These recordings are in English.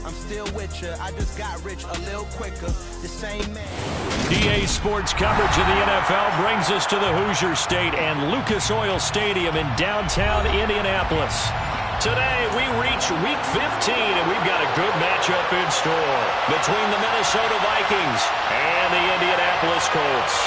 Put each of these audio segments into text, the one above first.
I'm still with you. I just got rich a little quicker. The same man. EA Sports coverage of the NFL brings us to the Hoosier State and Lucas Oil Stadium in downtown Indianapolis. Today, we reach Week 15, and we've got a good matchup in store between the Minnesota Vikings and the Indianapolis Colts.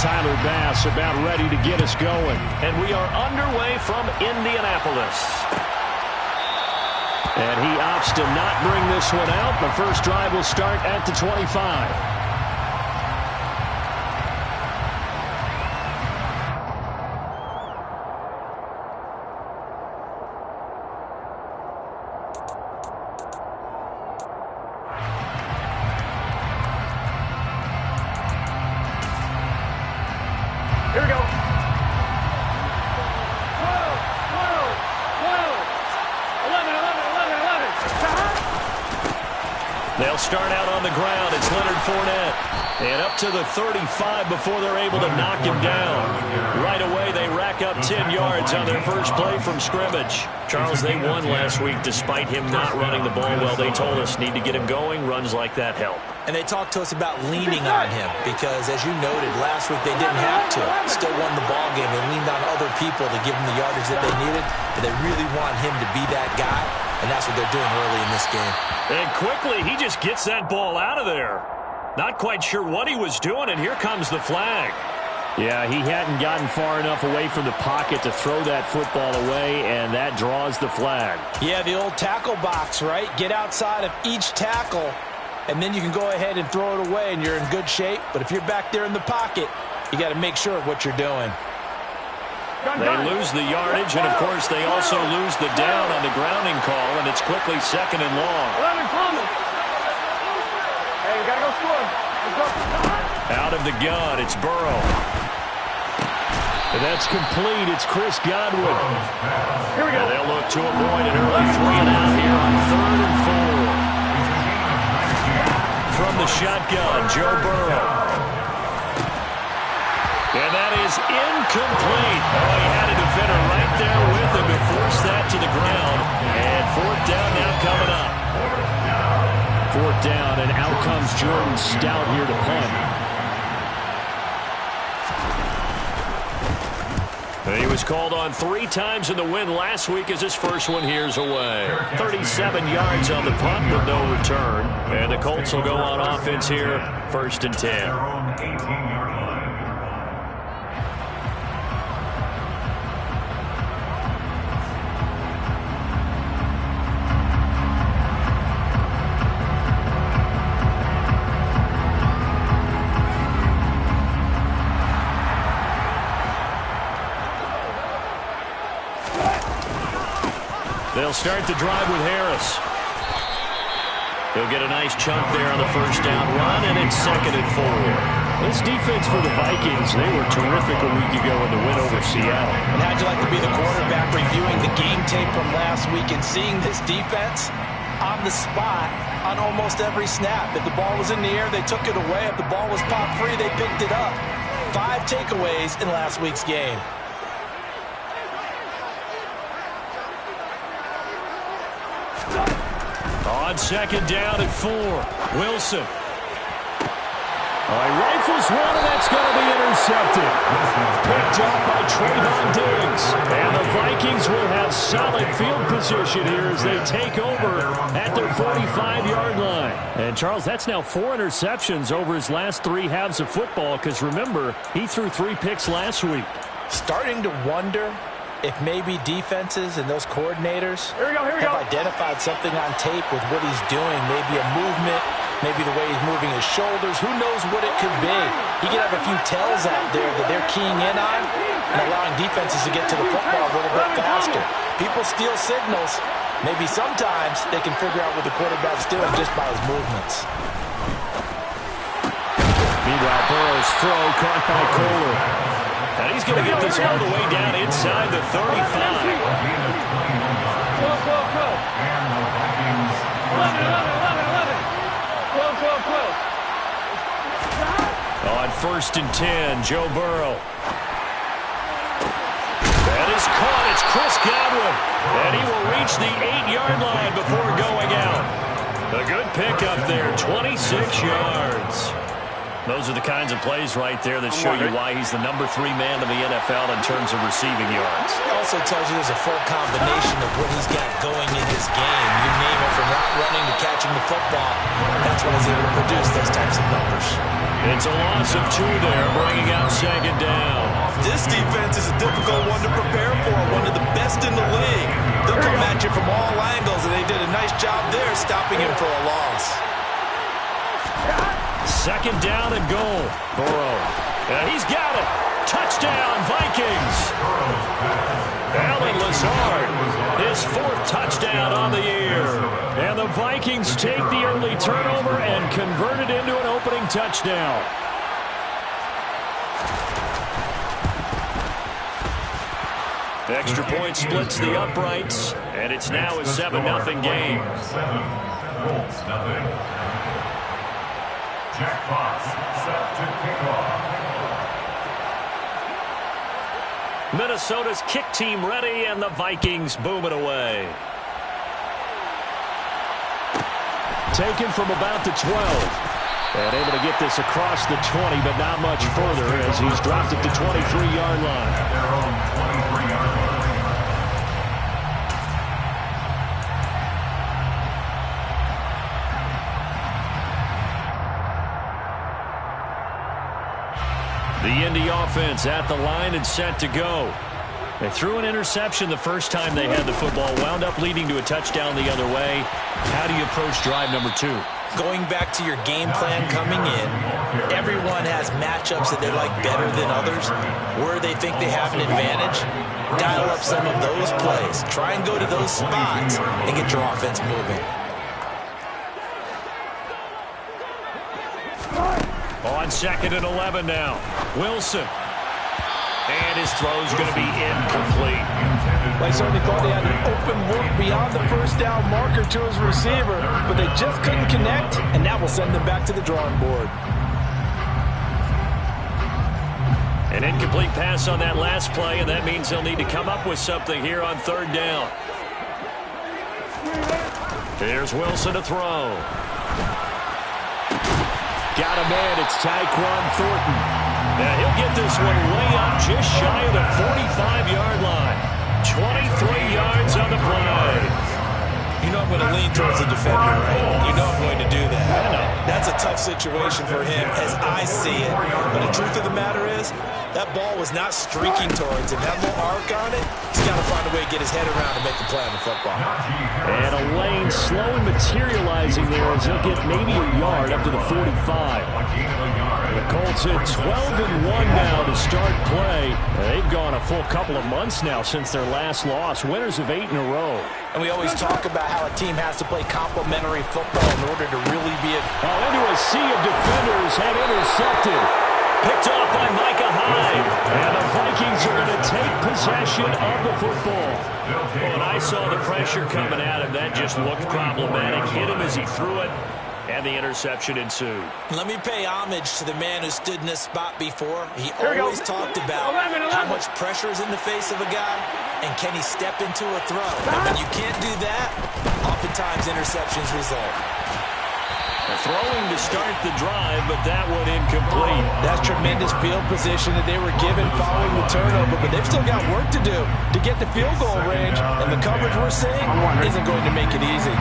Tyler Bass about ready to get us going. And we are underway from Indianapolis. And he opts to not bring this one out. The first drive will start at the 25. They'll start out on the ground. It's Leonard Fournette. And up to the 35 before they're able to knock him down. Right away, they rack up 10 yards on their first play from scrimmage. Charles, they won last week despite him not running the ball well. They told us need to get him going. Runs like that help. And they talked to us about leaning on him because, as you noted, last week they didn't have to. Still won the ball game. They leaned on other people to give them the yardage that they needed. But they really want him to be that guy, and that's what they're doing early in this game. And quickly, he just gets that ball out of there. Not quite sure what he was doing, and here comes the flag. Yeah, he hadn't gotten far enough away from the pocket to throw that football away, and that draws the flag. Yeah, the old tackle box, right? Get outside of each tackle, and then you can go ahead and throw it away, and you're in good shape. But if you're back there in the pocket, you got to make sure of what you're doing. They lose the yardage, and, of course, they also lose the down on the grounding call, and it's quickly second and long. Hey, we got to go score. Let's go. Out of the gun, it's Burrow. And that's complete. It's Chris Godwin. Here we go. And they'll look to avoid an early 3-and-out here on 3rd and 4. From the shotgun, Joe Burrow. And that is incomplete. Oh, he had a defender right there with him to force that to the ground. And 4th down now coming up. 4th down, and out comes Jordan Stout here to punt. He was called on 3 times in the win last week as his first one here's away. 37 yards on the punt with no return. And the Colts will go on offense here, 1st and 10. They'll start the drive with Harris. He'll get a nice chunk there on the first down run, and it's 2nd and 4. This defense for the Vikings, they were terrific a week ago in the win over Seattle. And how'd you like to be the quarterback reviewing the game tape from last week and seeing this defense on the spot on almost every snap? If the ball was in the air, they took it away. If the ball was pop free, they picked it up. 5 takeaways in last week's game. On 2nd down at 4, Wilson. He rifles one, and that's going to be intercepted. Picked up by Trayvon Diggs. And the Vikings will have solid field position here as they take over at their 45-yard line. And, Charles, that's now 4 interceptions over his last 3 halves of football because, remember, he threw 3 picks last week. Starting to wonder if maybe defenses and those coordinators have identified something on tape with what he's doing, maybe a movement, maybe the way he's moving his shoulders. Who knows what it could be? He could have a few tells out there that they're keying in on and allowing defenses to get to the football a little bit faster. People steal signals. Maybe sometimes they can figure out what the quarterback's doing just by his movements. Meanwhile, Burrow's throw caught by Kohler. And he's going to get this all the way down inside the 35. On 1st and 10. Joe Burrow. That is caught. It's Chris Godwin. And he will reach the 8-yard line before going out. A good pickup there, 26 yards. Those are the kinds of plays right there that show you why he's the number 3 man in the NFL in terms of receiving yards. It also tells you there's a full combination of what he's got going in his game. You name it, from route running to catching the football. That's why he's able to produce those types of numbers. It's a loss of 2 there, bringing out 2nd down. This defense is a difficult one to prepare for, one of the best in the league. They'll come at you from all angles, and they did a nice job there stopping him for a loss. 2nd down and goal. Burrow. And he's got it. Touchdown, Vikings. Allen Lazard, his 4th touchdown on the year. And the Vikings take the early turnover and convert it into an opening touchdown. Extra point splits the uprights, and it's now a 7-0 game. Jack Fox set to kick off. Minnesota's kick team ready, and the Vikings boom it away. Taken from about the 12. And able to get this across the 20, but not much further as he's dropped it to 23-yard line. At their own 23-yard line. The Indy offense at the line and set to go. They threw an interception the first time they had the football, wound up leading to a touchdown the other way. How do you approach drive number 2? Going back to your game plan coming in, everyone has matchups that they like better than others, where they think they have an advantage. Dial up some of those plays. Try and go to those spots and get your offense moving. On 2nd and 11 now. Wilson. And his throw's going to be incomplete. They certainly thought they had an open look beyond the 1st down marker to his receiver, but they just couldn't connect, and that will send them back to the drawing board. An incomplete pass on that last play, and that means they'll need to come up with something here on 3rd down. Here's Wilson to throw. Got a man, it's Tyquan Thornton. Now he'll get this one way up just shy of the 45-yard line. 23 yards on the play. You know I'm going to lean towards the defender, right? You know I'm going to do that. I know. That's a tough situation for him as I see it. But the truth of the matter is, that ball was not streaking towards him. That little arc on it, he's got to find a way to get his head around and make the play on the football. And a lane slowly materializing there as he'll get maybe a yard up to the 45. The Colts hit 12-1 now to start play. They've gone a full couple of months now since their last loss. Winners of 8 in a row. And we always talk about how a team has to play complementary football in order to really be a... Into a sea of defenders and intercepted. Picked off by Micah Hyde. And the Vikings are going to take possession of the football. When I saw the pressure coming at him, that just looked problematic. Hit him as he threw it. And the interception ensued. Let me pay homage to the man who stood in this spot before. He always talked about how much pressure is in the face of a guy, and can he step into a throw. And when you can't do that, oftentimes interceptions result. Throwing to start the drive, but that one incomplete. That's tremendous field position that they were given following the turnover, but they've still got work to do to get the field goal range, and the coverage we're seeing isn't going to make it easy.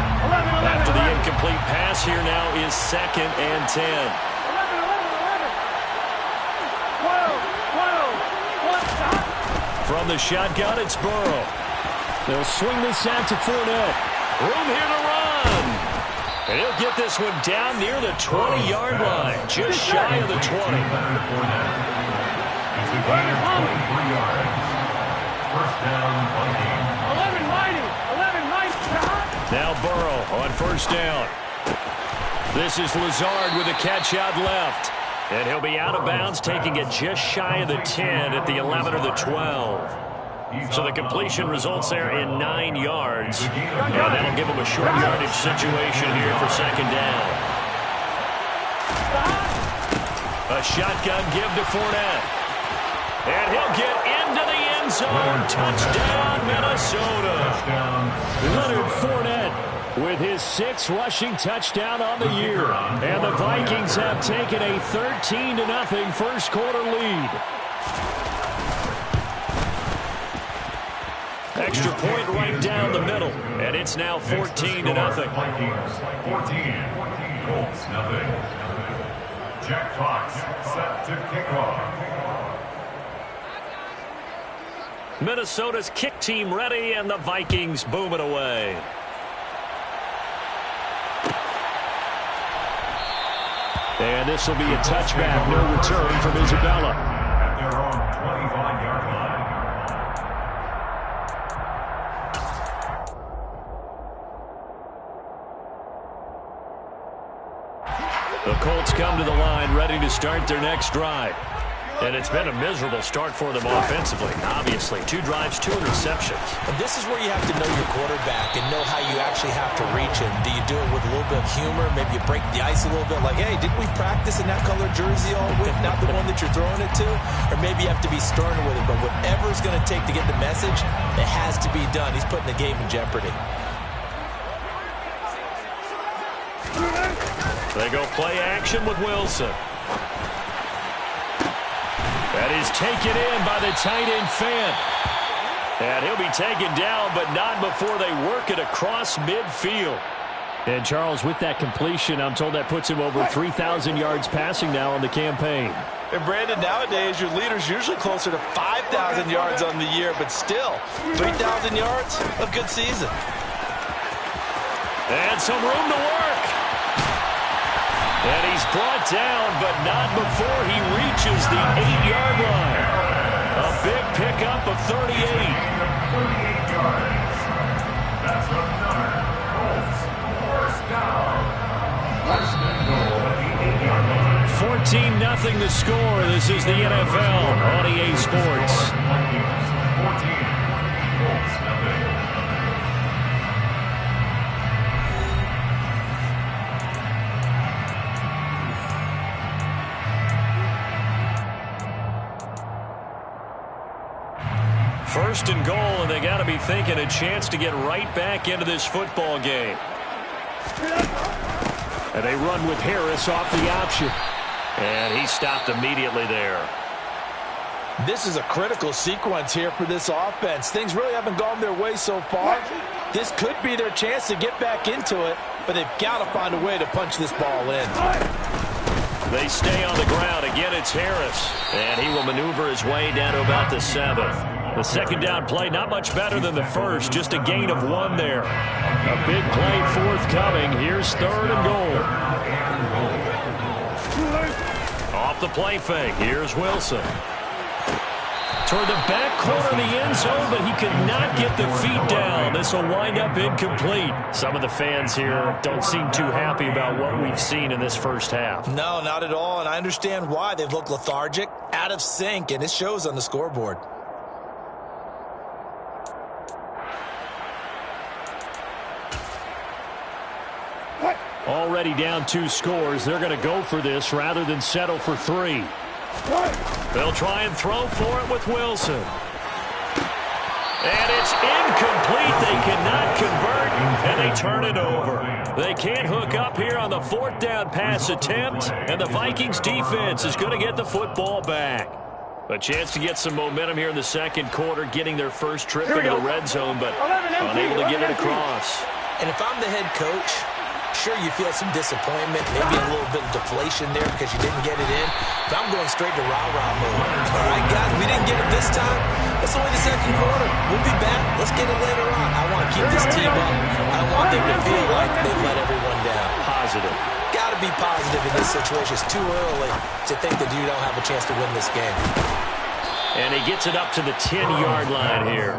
After the incomplete pass, here now is 2nd and 10. From the shotgun, it's Burrow. They'll swing this out to Fournette. Room here to run. And he'll get this one down near the 20-yard line, just shy of the 20. Now Burrow on 1st down. This is Lazard with a catch out left. And he'll be out of bounds, taking it just shy of the 10 at the 11 or the 12. So the completion results there in 9 yards. And that'll give him a short yardage situation here for 2nd down. A shotgun give to Fournette. And he'll get into the end zone. Touchdown, Minnesota. Leonard Fournette with his 6th rushing touchdown on the year. And the Vikings have taken a 13-0 first quarter lead. Extra point right down the middle. And it's now 14-0. Vikings 14, Colts nothing. Jack Fox set to kick off. Minnesota's kick team ready, and the Vikings boom it away. And this will be a touchback, no return from Isabella. At their own 25-yard line. The Colts come to the line ready to start their next drive. And it's been a miserable start for them offensively. Obviously, 2 drives, 2 interceptions. And this is where you have to know your quarterback and know how you actually have to reach him. Do you do it with a little bit of humor? Maybe you break the ice a little bit like, hey, didn't we practice in that color jersey all week? Not the one that you're throwing it to? Or maybe you have to be sterner with it. But whatever it's going to take to get the message, it has to be done. He's putting the game in jeopardy. They go play action with Wilson. That is taken in by the tight end Fant. And he'll be taken down, but not before they work it across midfield. And Charles, with that completion, I'm told that puts him over 3,000 yards passing now on the campaign. And Brandon, nowadays your leader's usually closer to 5,000 yards on the year, but still, 3,000 yards, a good season. And some room to work. And he's brought down, but not before he reaches the 8-yard line. A big pickup of 38. 38 yards. That's another Colts first down. First and goal at the 8-yard line. 14-0 the score. This is the NFL on EA Sports. Vikings 14, Colts nothing. First and goal, and they got to be thinking a chance to get right back into this football game. And they run with Harris off the option. And he stopped immediately there. This is a critical sequence here for this offense. Things really haven't gone their way so far. This could be their chance to get back into it, but they've got to find a way to punch this ball in. They stay on the ground. Again, it's Harris. And he will maneuver his way down to about the 7th. The second down play, not much better than the first. Just a gain of 1 there. A big play forthcoming. Here's 3rd and goal. Off the play fake. Here's Wilson. Toward the back corner of the end zone, but he could not get the feet down. This will wind up incomplete. Some of the fans here don't seem too happy about what we've seen in this first half. No, not at all, and I understand why. They've looked lethargic, out of sync, and it shows on the scoreboard. Already down 2 scores. They're going to go for this rather than settle for 3. They'll try and throw for it with Wilson. And it's incomplete. They cannot convert, and they turn it over. They can't hook up here on the 4th down pass attempt, and the Vikings defense is going to get the football back. A chance to get some momentum here in the second quarter, getting their first trip into the red zone, but unable to get it across. And if I'm the head coach, sure, you feel some disappointment, maybe a little bit of deflation there because you didn't get it in. But I'm going straight to rah-rah mode. All right, guys, we didn't get it this time. It's only the second quarter. We'll be back. Let's get it later on. I want to keep this team up. I want them to feel like they've let everyone down. Positive. Got to be positive in this situation. It's too early to think that you don't have a chance to win this game. And he gets it up to the 10-yard line here.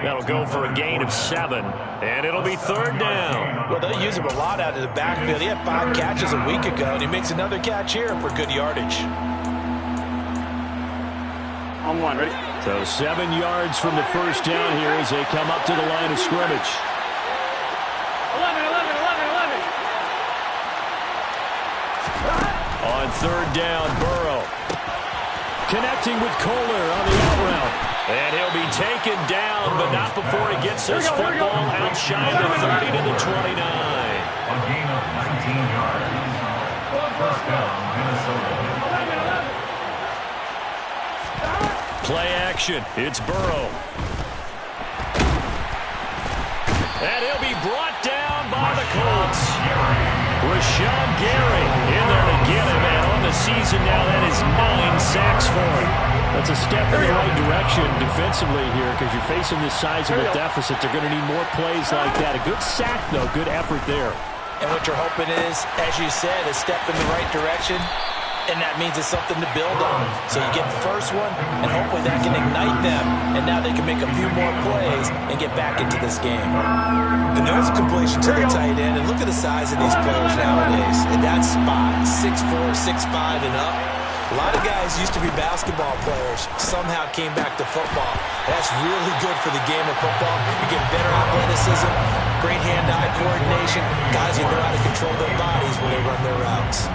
That'll go for a gain of 7, and it'll be 3rd down. Well, they use him a lot out of the backfield. He had 5 catches a week ago, and he makes another catch here for good yardage. On 1, ready? So 7 yards from the first down here as they come up to the line of scrimmage. 11. On third down. Burrow connecting with Kohler on the out route. And he'll be taken down, but not before he gets this football outside the 30 to the 29. A gain of 19 yards. First down, Minnesota. Play action. It's Burrow. And he'll be brought down by the Colts. Rashawn Gary in there to get him. And on the season now, that is 9 sacks for him. That's a step in the right direction defensively here because you're facing this sizable deficit. They're going to need more plays like that. A good sack, though. Good effort there. And what you're hoping is, as you said, a step in the right direction. And that means it's something to build on. So you get the first one, and hopefully that can ignite them. And now they can make a few more plays and get back into this game. And there's a completion to the tight end. And look at the size of these players nowadays. In that spot, 6'4", 6'5", and up. A lot of guys used to be basketball players, somehow came back to football. That's really good for the game of football. You get better athleticism, great hand-eye coordination, guys who know how to control their bodies when they run their routes.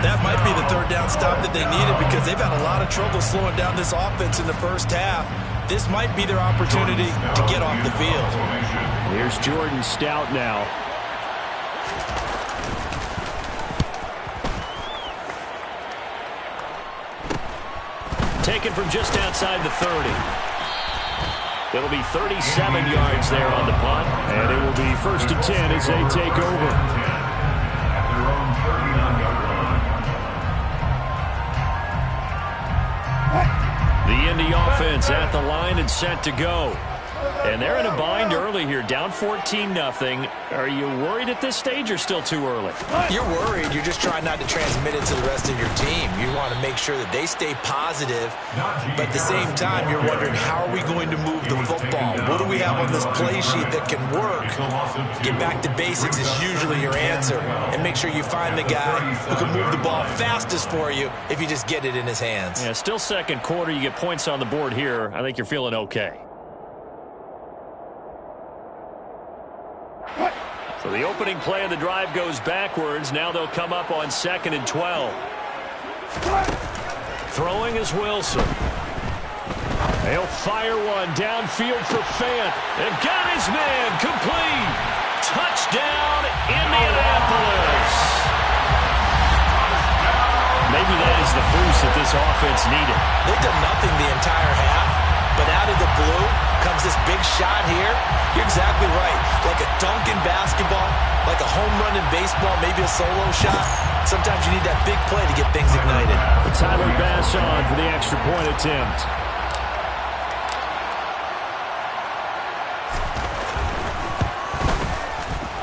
That might be the third down stop that they needed because they've had a lot of trouble slowing down this offense in the first half. This might be their opportunity to get off the field. Here's Jordan Stout now. Taken from just outside the 30. It'll be 37 yards there on the punt. And it will be 1st and 10 as they take over. At their own 39-yard line. The Indy offense at the line and set to go. And they're in a bind early here, down 14-0. Are you worried at this stage or still too early? You're worried. You're just trying not to transmit it to the rest of your team. You want to make sure that they stay positive, but at the same time, you're wondering, how are we going to move the football? What do we have on this play sheet that can work? Get back to basics is usually your answer, and make sure you find the guy who can move the ball fastest for you if you just get it in his hands. Yeah, still second quarter. You get points on the board here. I think you're feeling okay. So the opening play of the drive goes backwards. Now they'll come up on 2nd and 12. Throwing is Wilson. He'll fire one downfield for Fant. And got his man complete. Touchdown, Indianapolis. Maybe that is the boost that this offense needed. They've done nothing the entire half, but out of the blue comes this big shot here. You're exactly right. Like a dunk in basketball, like a home run in baseball, maybe a solo shot. Sometimes you need that big play to get things ignited. Tyler Bass on for the extra point attempt.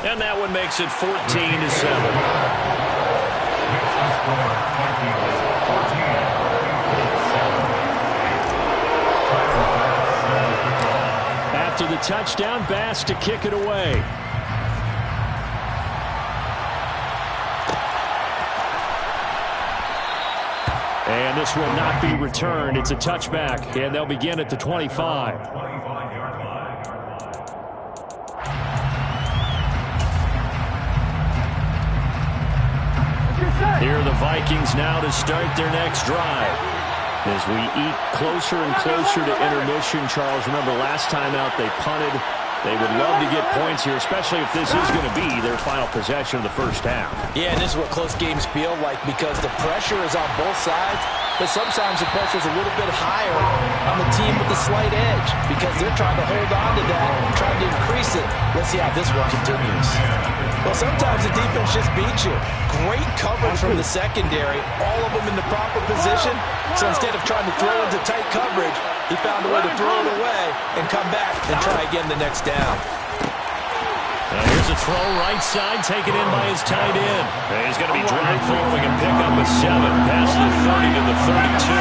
And that one makes it 14-7. After the touchdown, Bass to kick it away. And this will not be returned. It's a touchback, and they'll begin at the 25. Here are the Vikings now to start their next drive. As we eat closer and closer to intermission, Charles, remember last time out they punted. They would love to get points here, especially if this is going to be their final possession of the first half. Yeah, and this is what close games feel like because the pressure is on both sides, but sometimes the pressure is a little bit higher on the team with the slight edge because they're trying to hold on to that, trying to increase it. Let's see how this one continues. Well, sometimes the defense just beats you. Great coverage from the secondary, all of them in the proper position. So instead of trying to throw into tight coverage, he found a way to throw it away and come back and try again the next down. Here's a throw right side, taken in by his tight end. And he's going to be dragged forward and pick up a 7 past the 30 to the 32.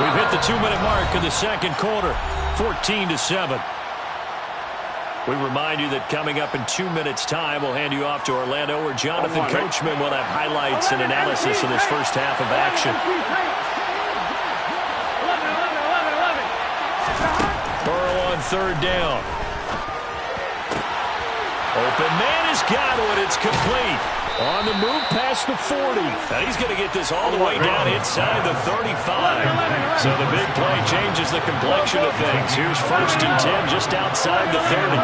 We've hit the 2-minute mark in the second quarter, 14-7. We remind you that coming up in 2 minutes' time, we'll hand you off to Orlando, where Jonathan Coachman will have highlights and analysis of this first half of action. Burrow on third down. Open man has got it. It's complete. On the move past the 40. And he's going to get this all the way down inside the 35. So the big play changes the complexion of things. Here's 1st and 10 just outside the 30.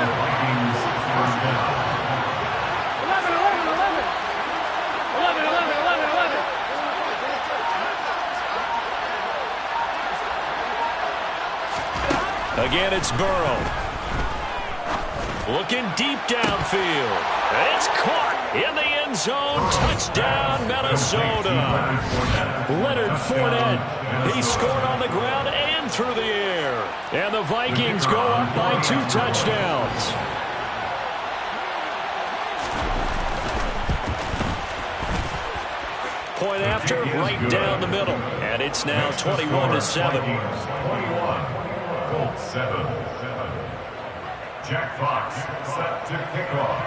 Again, it's Burrow. Looking deep downfield. It's caught in the end zone. Touchdown, Minnesota. Leonard Fournette. He scored on the ground and through the air. And the Vikings go up by 2 touchdowns. Point after, right down the middle. And it's now 21-7. 21. Colts 7. Jack Fox set to kickoff.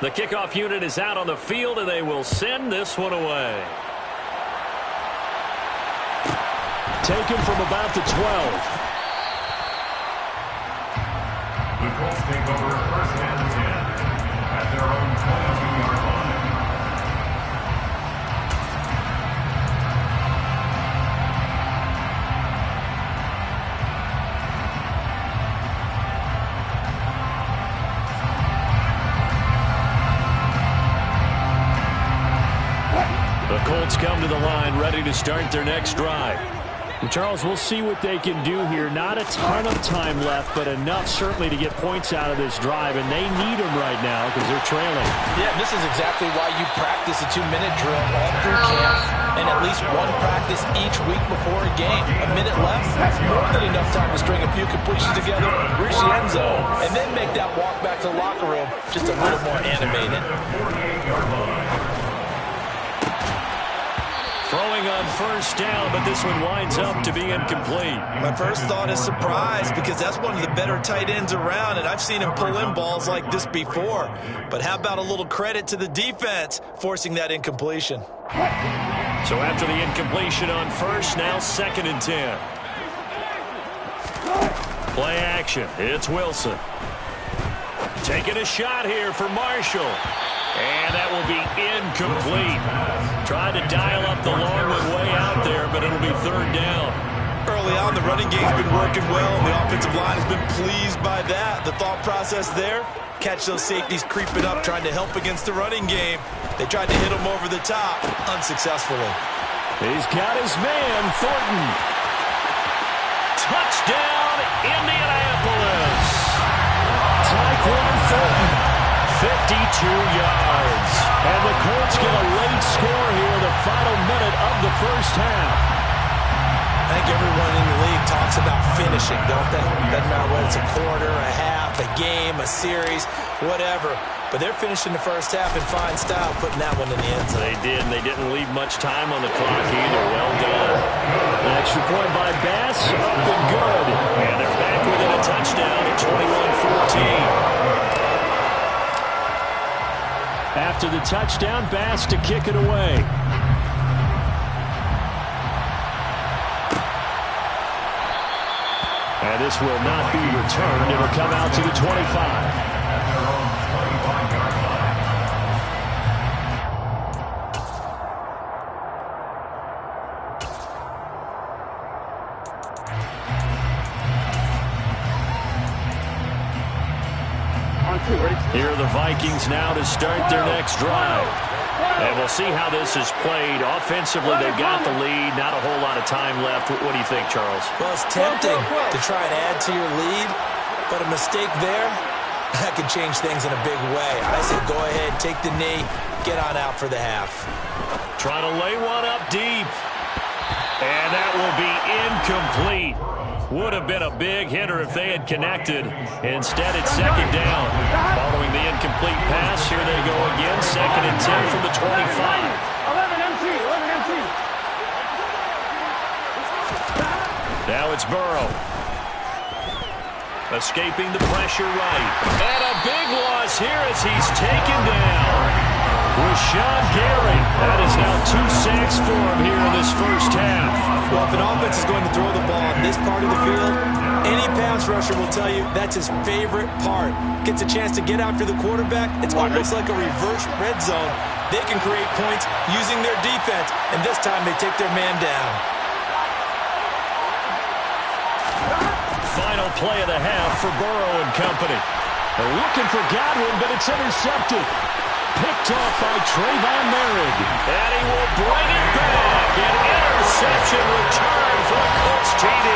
The kickoff unit is out on the field, and they will send this one away. Taken from about the 12. The Colts take over 1st and 10 at their own 22-yard line. The Colts come to the line ready to start their next drive. And Charles, we'll see what they can do here. Not a ton of time left, but enough certainly to get points out of this drive, and they need them right now because they're trailing. Yeah, this is exactly why you practice a 2-minute drill all through camp and at least one practice each week before a game. A minute left, more than enough time to string a few completions together, reach the end zone, and then make that walk back to the locker room just a little more animated. 48-yard line. Throwing on 1st down, but this one winds up to be incomplete. My first thought is surprise because that's one of the better tight ends around, and I've seen him pull in balls like this before. But how about a little credit to the defense forcing that incompletion? So after the incompletion on 1st, now 2nd and 10. Play action. It's Wilson. Taking a shot here for Marshall. And that will be incomplete. Tried to dial up the long one way out there, but it'll be 3rd down. Early on, the running game's been working well, and the offensive line has been pleased by that. The thought process there, catch those safeties creeping up, trying to help against the running game. They tried to hit them over the top, unsuccessfully. He's got his man, Thornton. Touchdown, Indianapolis. Tyquan Thornton. 52 yards. And the Colts get a late score here in the final minute of the 1st half. I think everyone in the league talks about finishing, don't they? Doesn't matter whether it's a quarter, a half, a game, a series, whatever. But they're finishing the 1st half in fine style, putting that one in the end zone. They did, and they didn't leave much time on the clock either. Well done. An extra point by Bass, up and good. And they're back within a touchdown at 21-14. After the touchdown, Bass to kick it away. And this will not be returned. It'll come out to the 25. Here are the Vikings now to start their next drive. And we'll see how this is played. Offensively, they've got the lead. Not a whole lot of time left. What do you think, Charles? Well, it's tempting to try and add to your lead, but a mistake there, that could change things in a big way. I say go ahead, take the knee, get on out for the half. Trying to lay one up deep. And that will be incomplete. Would have been a big hitter if they had connected. Instead, it's 2nd down. Following the incomplete pass, here they go again. 2nd and 10 from the 25. 11 MT. Now it's Burrow. Escaping the pressure right. And a big loss here as he's taken down. Rashawn Gary. That is now 2 sacks for him here in this first half. Well, if an offense is going to throw the ball on this part of the field, any pass rusher will tell you that's his favorite part. Gets a chance to get after the quarterback. It's almost like a reverse red zone. They can create points using their defense, and this time they take their man down. Final play of the half for Burrow and company. They're looking for Godwin, but it's intercepted. Picked off by Trayvon Merrick. And he will bring it back. An interception return for the Colts TD.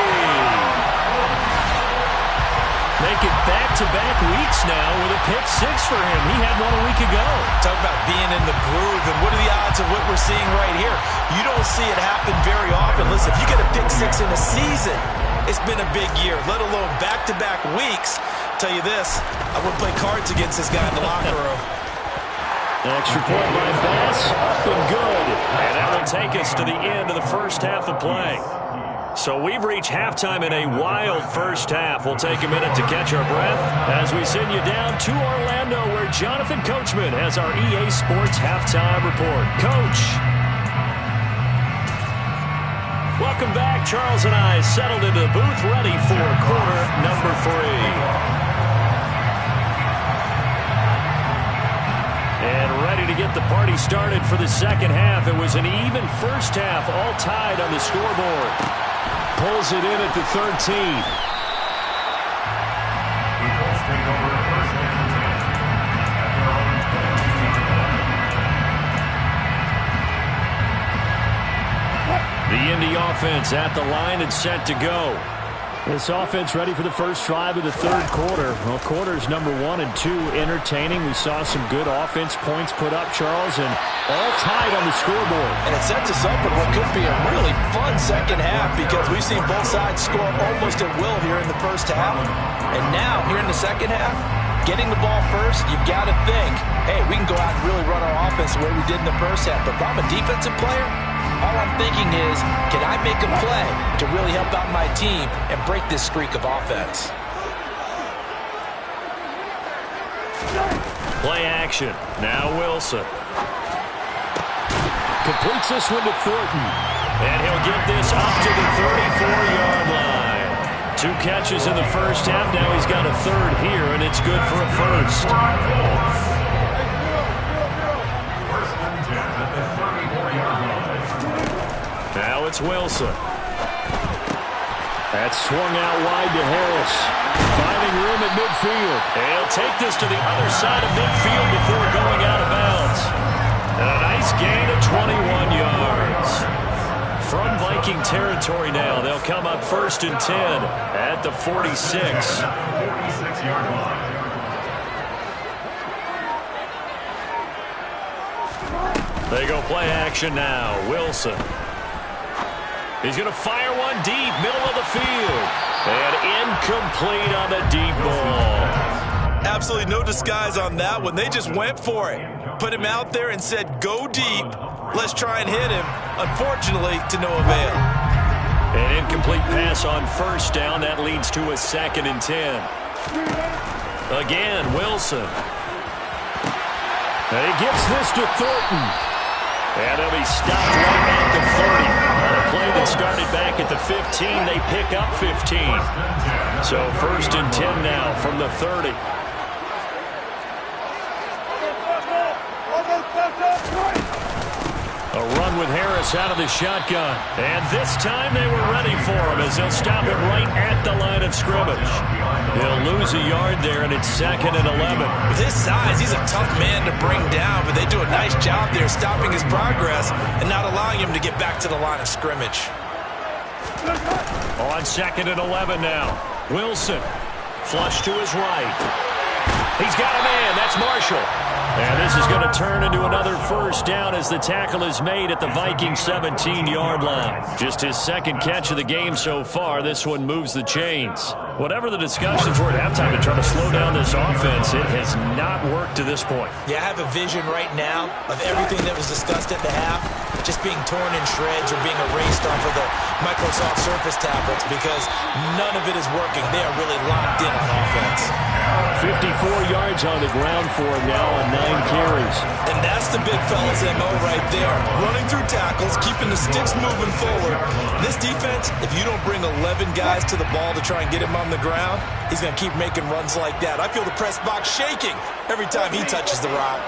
Make it back-to-back weeks now with a pick 6 for him. He had one a week ago. Talk about being in the groove, and what are the odds of what we're seeing right here? You don't see it happen very often. Listen, if you get a pick 6 in a season, it's been a big year, let alone back-to-back weeks. Tell you this, I would play cards against this guy in the locker room. Extra point by Bass, up and good. And that will take us to the end of the first half of play. So we've reached halftime in a wild first half. We'll take a minute to catch our breath as we send you down to Orlando, where Jonathan Coachman has our EA Sports halftime report. Coach. Welcome back. Charles and I settled into the booth, ready for quarter number 3. And ready to get the party started for the second half. It was an even first half, all tied on the scoreboard. Pulls it in at the 13. The Colts take over first and 10 at their own 22-yard line. The Indy offense at the line and set to go. This offense ready for the first drive of the third quarter. Well, quarters number 1 and 2 entertaining. We saw some good offense points put up, Charles, and all tied on the scoreboard. And it sets us up for what could be a really fun second half, because we've seen both sides score almost at will here in the first half. And now, here in the second half, getting the ball first, you've got to think, hey, we can go out and really run our offense the way we did in the first half. But if I'm a defensive player, all I'm thinking is, can I make a play to really help out my team and break this streak of offense? Play action. Now Wilson. Completes this one to Thornton. And he'll get this up to the 34-yard line. 2 catches in the first half. Now he's got a third here, and it's good for a first. First and 10 at the 34-yard line. Now it's Wilson. That's swung out wide to Harris. Finding room at midfield. And he'll take this to the other side of midfield before going out of bounds. And a nice gain of 21 yards. From Viking territory now, they'll come up first and 10 at the 46. 46-yard line. They go play action now. Wilson. He's going to fire one deep, middle of the field. And incomplete on the deep ball. Absolutely no disguise on that one. They just went for it. Put him out there and said, go deep. Let's try and hit him. Unfortunately, to no avail. An incomplete pass on first down. That leads to a 2nd and 10. Again, Wilson. And he gets this to Thornton. And he'll be stopped right at the 30. On a play that started back at the 15, they pick up 15. So first and 10 now from the 30. A run with Harris out of the shotgun. And this time they were ready for him as they'll stop it right at the line of scrimmage. He'll lose a yard there, and it's 2nd and 11. With his size, he's a tough man to bring down, but they do a nice job there stopping his progress and not allowing him to get back to the line of scrimmage. On 2nd and 11 now. Wilson. Flush to his right. He's got a man. That's Marshall. And this is going to turn into another first down as the tackle is made at the Viking 17-yard line. Just his 2nd catch of the game so far. This one moves the chains. Whatever the discussions were at halftime to try to slow down this offense, it has not worked to this point. Yeah, I have a vision right now of everything that was discussed at the half just being torn in shreds or being erased off of the Microsoft Surface tablets because none of it is working. They are really locked in on offense. 54 yards on the ground for him now on 9 carries. And that's the big fella's MO right there. Running through tackles, keeping the sticks moving forward. This defense, if you don't bring 11 guys to the ball to try and get him on the ground, he's going to keep making runs like that. I feel the press box shaking every time he touches the rock.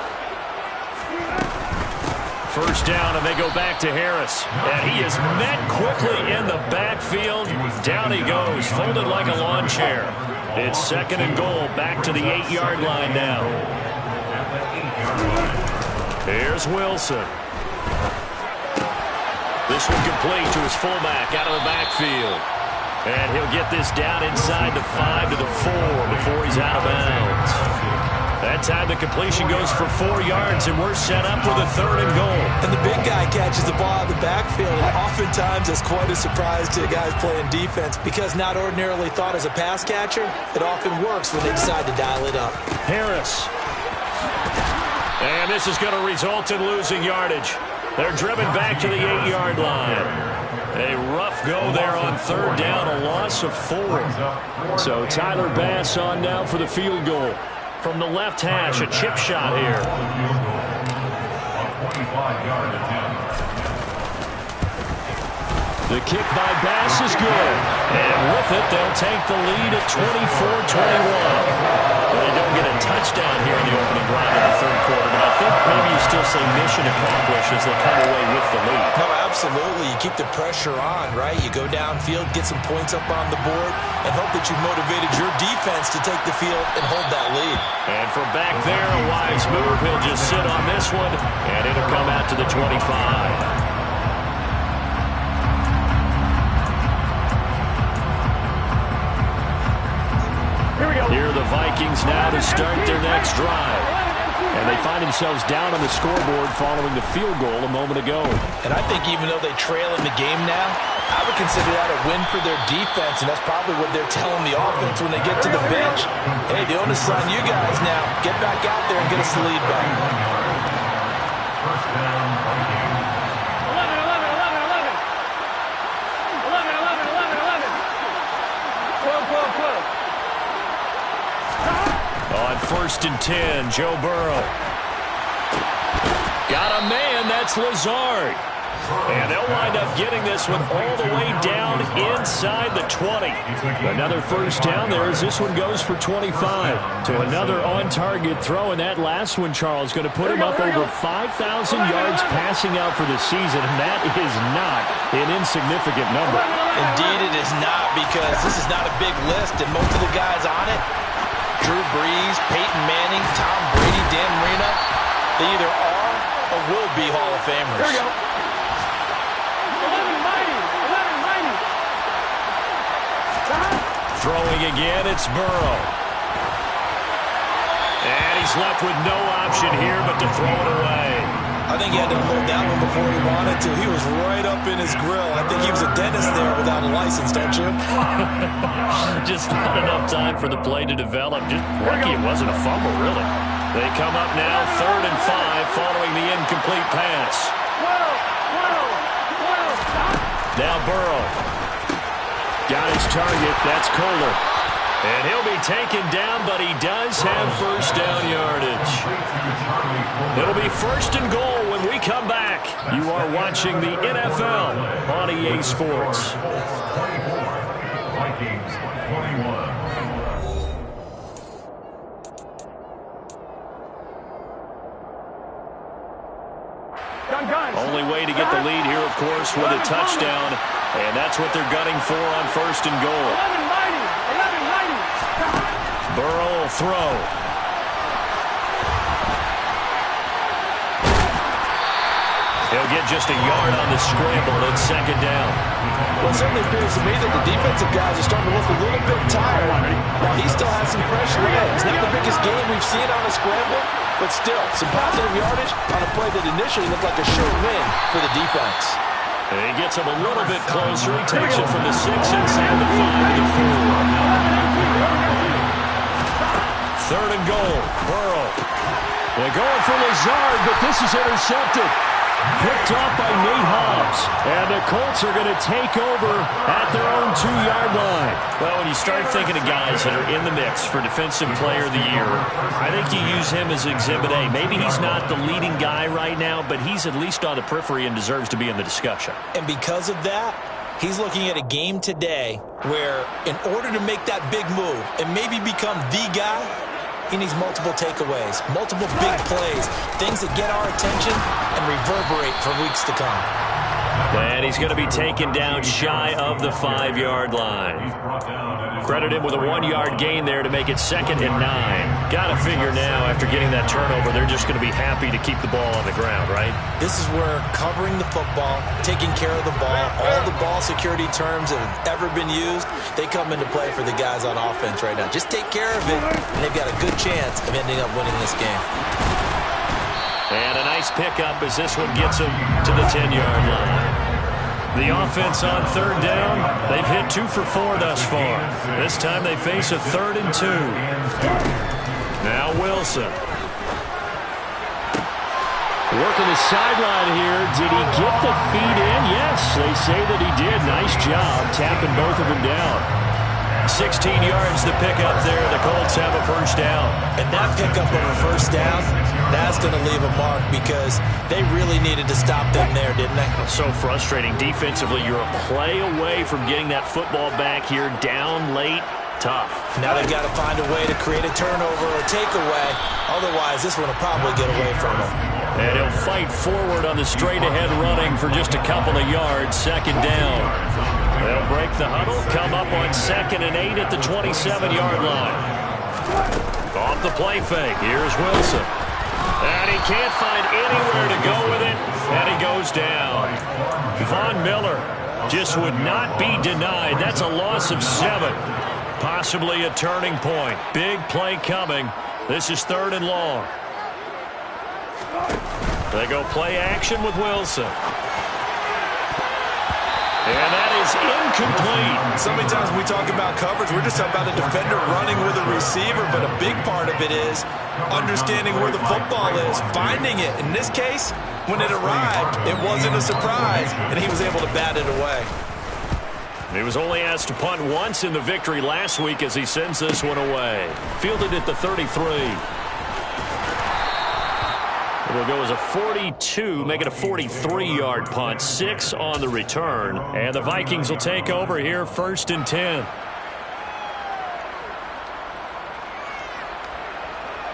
First down, and they go back to Harris. And he is met quickly in the backfield. Down he goes, folded like a lawn chair. It's 2nd and goal, back to the 8-yard line now. Here's Wilson. This one complete to his fullback out of the backfield. And he'll get this down inside the 5 to the 4 before he's out of bounds. That time the completion goes for 4 yards, and we're set up with a 3rd and goal. And the big guy catches the ball out of the backfield, and oftentimes it's quite a surprise to the guys playing defense because not ordinarily thought as a pass catcher, it often works when they decide to dial it up. Harris. And this is going to result in losing yardage. They're driven back to the 8-yard line. A rough go there on 3rd down, a loss of 4. So Tyler Bass on now for the field goal. From the left hash, a chip shot here. The kick by Bass is good. And with it, they'll take the lead at 24-21. They don't get a touchdown here in the opening drive of the 3rd quarter, but I think maybe you still say mission accomplished as they come away with the lead. No, absolutely. You keep the pressure on, right? You go downfield, get some points up on the board, and hope that you've motivated your defense to take the field and hold that lead. And from back there, a wise move. He'll just sit on this one, and it'll come out to the 25. Here are the Vikings now to start their next drive. And they find themselves down on the scoreboard following the field goal a moment ago. And I think even though they trail in the game now, I would consider that a win for their defense, and that's probably what they're telling the offense when they get to the bench. Hey, the onus is on you guys now. Get back out there and get us the lead back. First down, Vikings. 12. On 1st and 10, Joe Burrow. Got a man, that's Lazard. And they'll wind up getting this one all the way down inside the 20. Another first down there as this one goes for 25. To another on-target throw, and that last one, Charles, going to put him up over 5,000 yards passing out for the season, and that is not an insignificant number. Indeed it is not, because this is not a big list, and most of the guys on it, Drew Brees, Peyton Manning, Tom Brady, Dan Marino, they either are or will be Hall of Famers. Here we go. 11 mighty. Throwing again, it's Burrow. And he's left with no option here but to throw it away. I think he had to hold that one before he wanted to. He was right up in his grill. I think he was a dentist there without a license, don't you? Just not enough time for the play to develop. Just lucky it wasn't a fumble, really. They come up now 3rd and 5 following the incomplete pass. Now Burrow. Got his target. That's Kohler. And he'll be taken down, but he does have first down yardage. It'll be 1st and goal when we come back. You are watching the NFL on EA Sports. 24, Vikings 21. Only way to get the lead here, of course, with a touchdown. And that's what they're gunning for on 1st and goal. 11 mighty. Burrow will throw. He'll get just a yard on the scramble. It's 2nd down. Well, it certainly appears to me that the defensive guys are starting to look a little bit tired. Now, he still has some fresh legs. Not the biggest game we've seen on a scramble, but still, some positive yardage on a play that initially looked like a sure win for the defense. And he gets him a little bit closer. He takes it from the 6 inside the 5 to the 4. Third and goal. Burrow. They're going for Lazard, but this is intercepted. Picked off by Nate Hobbs. And the Colts are going to take over at their own 2-yard line. Well, when you start thinking of guys that are in the mix for Defensive Player of the Year, I think you use him as Exhibit A. Maybe he's not the leading guy right now, but he's at least on the periphery and deserves to be in the discussion. And because of that, he's looking at a game today where in order to make that big move and maybe become the guy, he needs multiple takeaways, multiple big plays, things that get our attention and reverberate for weeks to come. And he's going to be taken down shy of the 5-yard line. Credit him with a 1-yard gain there to make it 2nd and 9. Got to figure now, after getting that turnover, they're just going to be happy to keep the ball on the ground, right? This is where covering the football, taking care of the ball, all the ball security terms that have ever been used, they come into play for the guys on offense right now. Just take care of it, and they've got a good chance of ending up winning this game. And a nice pickup as this one gets him to the 10-yard line. The offense on 3rd down, they've hit 2 for 4 thus far. This time they face a 3rd and 2. Now Wilson. Working the sideline here. Did he get the feet in? Yes, they say that he did. Nice job tapping both of them down. 16 yards to pick up there. The Colts have a 1st down. And that pickup of a 1st down, that's going to leave a mark because they really needed to stop them there, didn't they? So frustrating. Defensively, you're a play away from getting that football back here down late. Tough. Now they've got to find a way to create a turnover or takeaway. Otherwise, this one will probably get away from them. And he'll fight forward on the straight-ahead running for just a couple of yards. 2nd down. They'll break the huddle, come up on 2nd and 8 at the 27-yard line. Off the play fake, here's Wilson. And he can't find anywhere to go with it, and he goes down. Von Miller just would not be denied. That's a loss of 7. Possibly a turning point. Big play coming. This is 3rd and long. They go play action with Wilson. And that is incomplete. So many times when we talk about coverage, we're just talking about a defender running with a receiver, but a big part of it is understanding where the football is, finding it. In this case, when it arrived, it wasn't a surprise, and he was able to bat it away. He was only asked to punt once in the victory last week as he sends this one away. Fielded at the 33. It'll go as a 42, make it a 43-yard punt. 6 on the return. And the Vikings will take over here 1st and 10.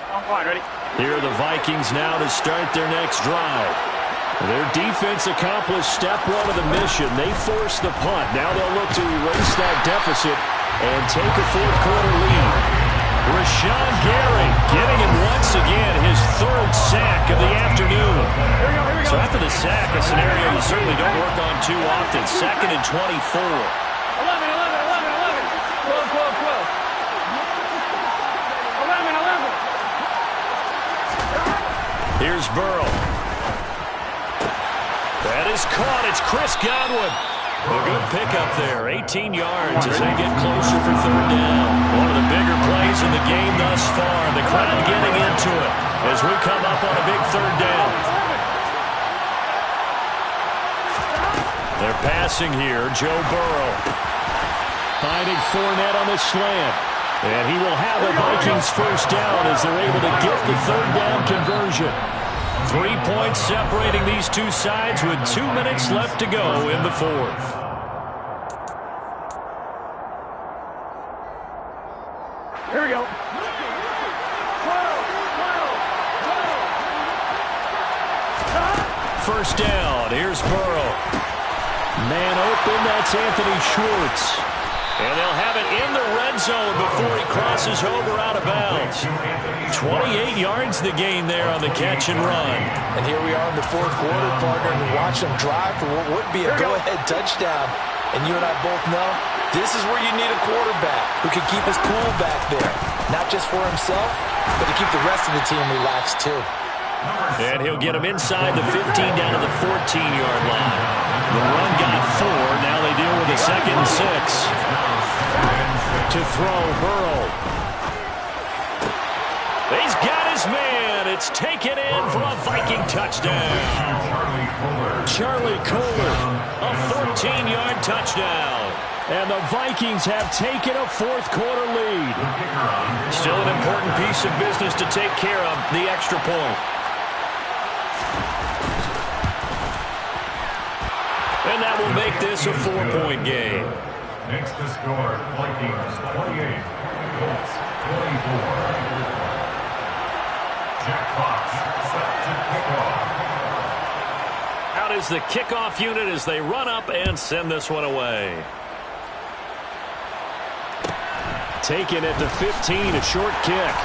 I'm fine, ready? Here are the Vikings now to start their next drive. Their defense accomplished step 1 of the mission. They forced the punt. Now they'll look to erase that deficit and take a 4th-quarter lead. Rashawn Gary getting him once again his 3rd sack of the afternoon. So after the sack, a scenario you certainly don't work on too often. 2nd and 24. 11. 12. 11. Here's Burrow. That is caught. It's Chris Godwin. A good pickup there. 18 yards as they get closer for 3rd down. One of the bigger plays in the game thus far. The crowd getting into it as we come up on a big 3rd down. They're passing here. Joe Burrow finding Fournette on the slant. And he will have a Vikings 1st down as they're able to get the 3rd down conversion. 3 points separating these two sides with 2 minutes left to go in the 4th. Here we go. 12. First down. Here's Burrow. Man open. That's Anthony Schwartz. And they'll have it in the red zone before he crosses over out of bounds. 28 yards the gain there on the catch and run. And here we are in the 4th quarter, partner, and watch them drive for what would be a go-ahead touchdown. And you and I both know this is where you need a quarterback who can keep his cool back there. Not just for himself, but to keep the rest of the team relaxed too. And he'll get him inside the 15 down to the 14-yard line. The run got 4. Now they deal with a 2nd and 6. To throw, Burrow. He's got his man. It's taken in for a Viking touchdown. Charlie Kolar, a 14-yard touchdown. And the Vikings have taken a fourth-quarter lead. Still an important piece of business to take care of, the extra point. And that will make this a 4-point game. Next to score, Vikings 28, Colts 24. Jack Fox set to kick off. Out is the kickoff unit as they run up and send this one away. Taken at the 15, a short kick.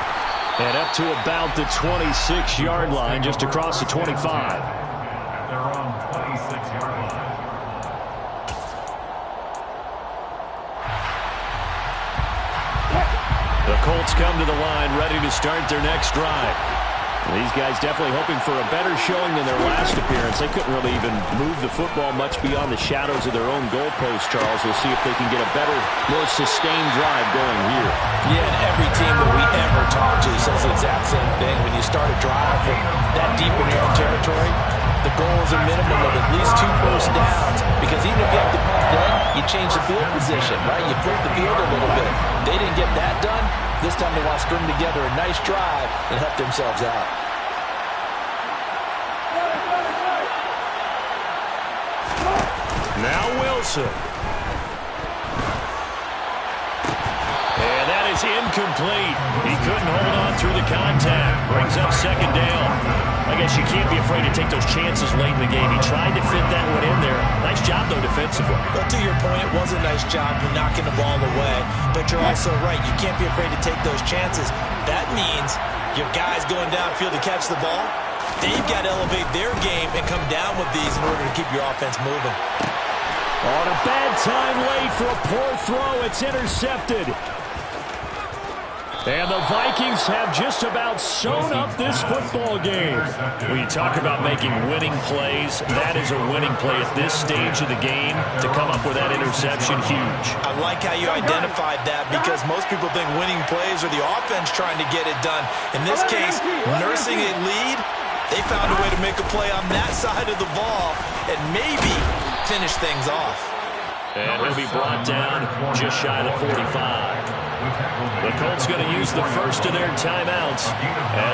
And up to about the 26-yard line, just across the 25. At their own 26-yard line. The Colts come to the line, ready to start their next drive. These guys definitely hoping for a better showing than their last appearance. They couldn't really even move the football much beyond the shadows of their own goalpost, Charles. We'll see if they can get a better, more sustained drive going here. Yeah, and every team that we ever talk to says the exact same thing. When you start a drive from that deep in your own territory, the goal is a minimum of at least 2 first downs, because even if you have to punt then, you change the field position, right? You flip the field a little bit. They didn't get that done. This time they want to string together a nice drive and help themselves out. Now Wilson. And that is incomplete. He couldn't hold on through the contact. Brings up 2nd down. I guess you can't be afraid to take those chances late in the game. He tried to fit that one in there. Nice job, though, defensively. But to your point, it was a nice job for knocking the ball away. But you're also right. You can't be afraid to take those chances. That means your guys going downfield to catch the ball, they've got to elevate their game and come down with these in order to keep your offense moving. On a bad time late for a poor throw. It's intercepted. And the Vikings have just about sewn up this football game. When you talk about making winning plays, that is a winning play at this stage of the game. To come up with that interception, huge. I like how you identified that, because most people think winning plays are the offense trying to get it done. In this case, nursing a lead, they found a way to make a play on that side of the ball and maybe finish things off. And he'll be brought down just shy of 45. The Colts going to use the first of their timeouts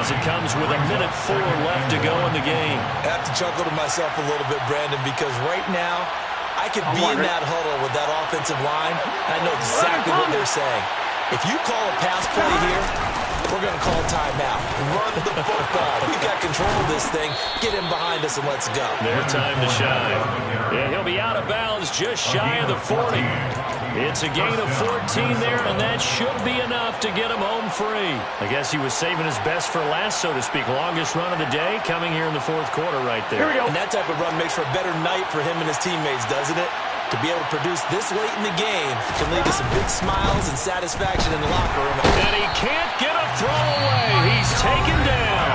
as it comes with 1:04 left to go in the game. I have to chuckle to myself a little bit, Brandon, because right now I could be in that huddle with that offensive line, and I know exactly what they're saying. If you call a pass play here, we're going to call timeout. Run the football. We've got control of this thing. Get him behind us and let's go. Their time to shine. Yeah, he'll be out of bounds just shy of the 40. It's a gain of 14 there, and that should be enough to get him home free. I guess he was saving his best for last, so to speak. Longest run of the day coming here in the fourth quarter right there. Here we go. And that type of run makes for a better night for him and his teammates, doesn't it? To be able to produce this late in the game can lead to some big smiles and satisfaction in the locker room. And he can't get a throw away. He's taken down.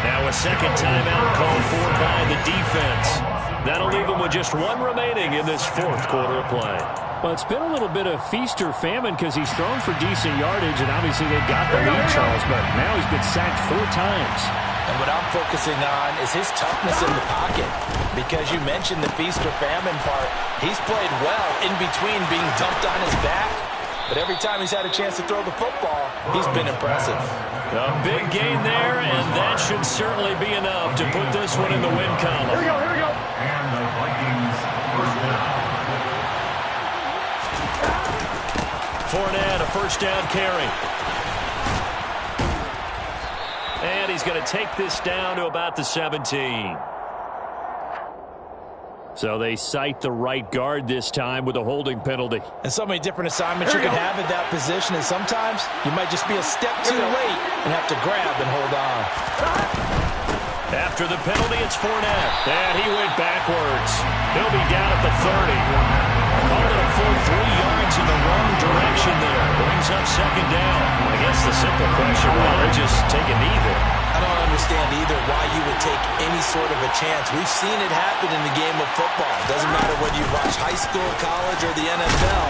Now a second timeout called for by the defense. That'll leave him with just one remaining in this fourth quarter of play. Well, it's been a little bit of feast or famine because he's thrown for decent yardage, and obviously they've got the lead, Charles, but now he's been sacked 4 times. And what I'm focusing on is his toughness in the pocket. Because you mentioned the feast or famine part. He's played well in between being dumped on his back. But every time he's had a chance to throw the football, he's been impressive. A big gain there, and that should certainly be enough to put this one in the win column. Here we go, here we go. And the Vikings first down. Fournette, a first down carry. And he's going to take this down to about the 17. So they cite the right guard this time with a holding penalty. And so many different assignments you can have at that position, and sometimes you might just be a step too late and have to grab and hold on. After the penalty, it's Fournette. And he went backwards. He'll be down at the 30. Called it a full 3 yards in the wrong direction there. Brings up second down. I guess the simple question, why not just take a knee there? I don't understand either why you would take any sort of a chance. We've seen it happen in the game of football. It doesn't matter whether you watch high school, college, or the NFL.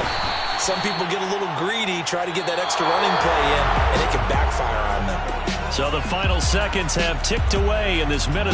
Some people get a little greedy, try to get that extra running play in, and it can backfire on them. So the final seconds have ticked away in this Minnesota